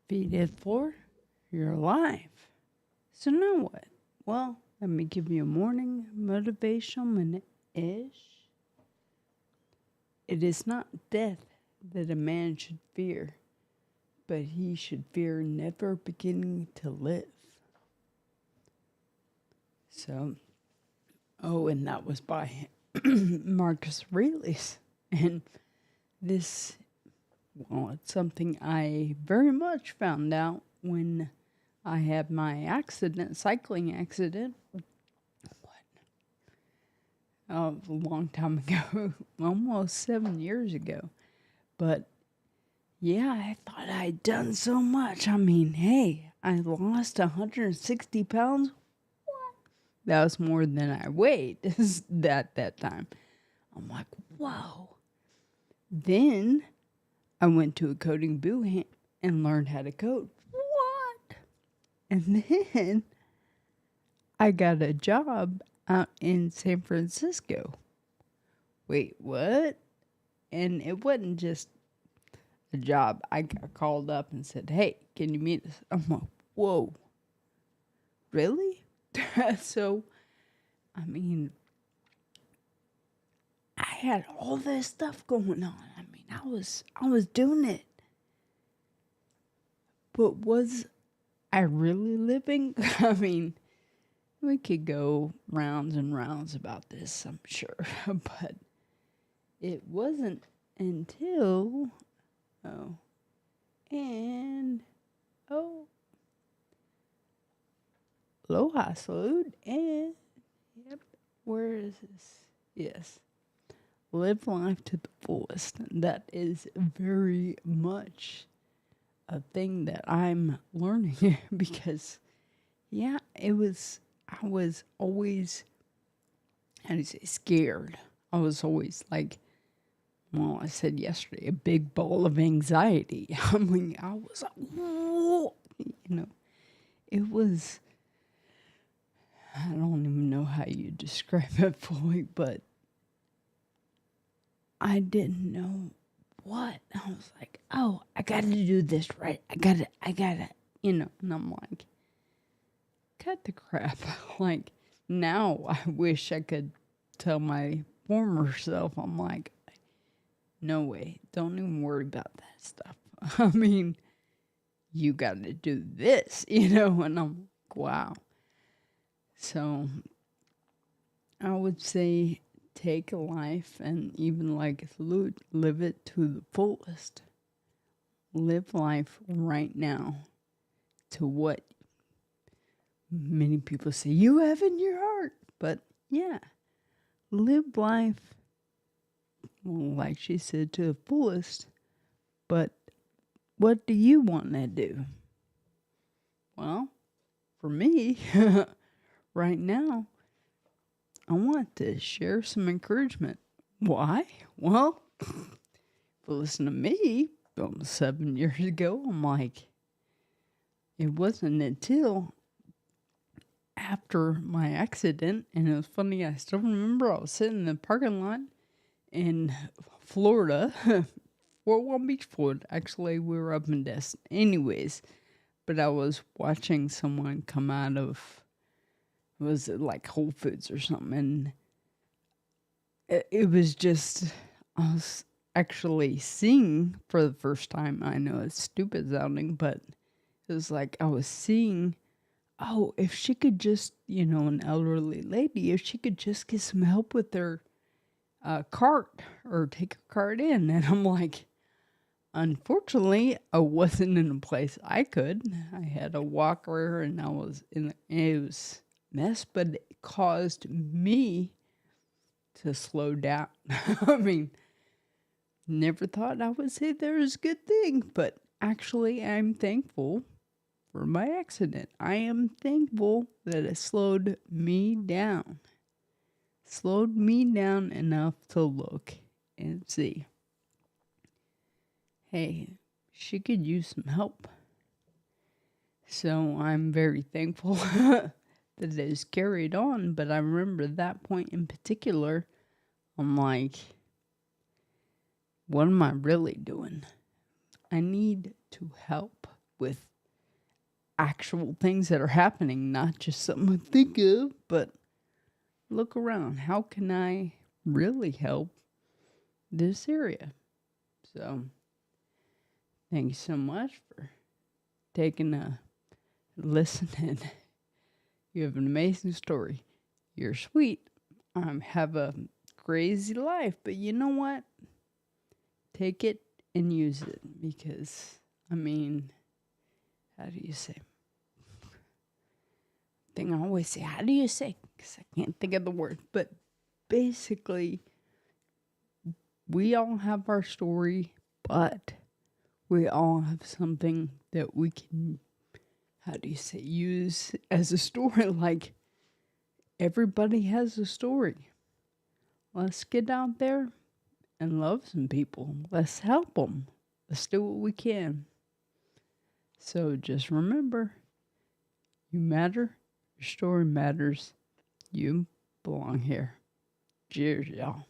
Feet hit the floor, you're alive. So now what? Well, let me give you a morning motivational minute-ish. It is not death that a man should fear, but he should fear never beginning to live. So, and that was by Marcus Aurelius. And this, well, it's something I very much found out when I had my cycling accident, a long time ago, almost 7 years ago. But yeah, I thought I'd done so much. I mean, hey, I lost 160 pounds. What? That was more than I weighed at that time. I'm like, whoa. Then I went to a coding boot camp and learned how to code. What? And then I got a job out in San Francisco. Wait, what? And it wasn't just a job. I got called up and said, hey, can you meet us? I'm like, whoa, really? So, I mean, I had all this stuff going on. I mean, I was doing it. But was I really living? I mean, we could go rounds and rounds about this, I'm sure. But it wasn't until, aloha, salute, and, yep, where is this? Yes. Live life to the fullest. And that is very much a thing that I'm learning because, yeah, I was always, how do you say, scared. I was always like, well, I said yesterday, a big ball of anxiety. I mean, I was like, whoa, it was, I don't even know how you describe it fully, but I didn't know what. I was like, oh, I got to do this right. I got to, and I'm like, cut the crap. Like, now I wish I could tell my former self, I'm like, no way. Don't even worry about that stuff. I mean, you got to do this, and I'm like, wow. So I would say take a life and even like live it to the fullest. Live life right now to what many people say you have in your heart. But yeah, live life, well, like she said, to the fullest. But what do you want to do? Well, for me, right now, I want to share some encouragement. Why? Well, if you listen to me, almost 7 years ago, I'm like, it wasn't until after my accident, and it was funny, I still remember I was sitting in the parking lot in Florida, Fort Walton Beach, Florida. Actually, we were up in Destin. Anyways, but I was watching someone come out of, was it like Whole Foods or something, and it was just, I was actually seeing for the first time, I know it's stupid sounding, but it was like I was seeing, oh, if she could just, an elderly lady, if she could just get some help with their cart or take her cart in. And I'm like, unfortunately, I wasn't in a place I could. I had a walker and I was it was a mess, but it caused me to slow down. I mean, never thought I would say there's a good thing, but actually I'm thankful for my accident. I am thankful that it slowed me down. Slowed me down enough to look and see, hey, she could use some help. So I'm very thankful that it is carried on, but I remember that point in particular, I'm like, what am I really doing? I need to help with actual things that are happening, not just something I think of, but look around. How can I really help this area? So, thank you so much for taking a listen. And you have an amazing story. You're sweet. Have a crazy life, but you know what? Take it and use it because, I mean, how do you say? Thing I always say, how do you say? Because I can't think of the word. But basically, we all have our story, but we all have something that we can, how do you say, use as a story. Like, everybody has a story. Let's get out there and love some people. Let's help them. Let's do what we can. So just remember, you matter. Your story matters. You belong here. Cheers, y'all.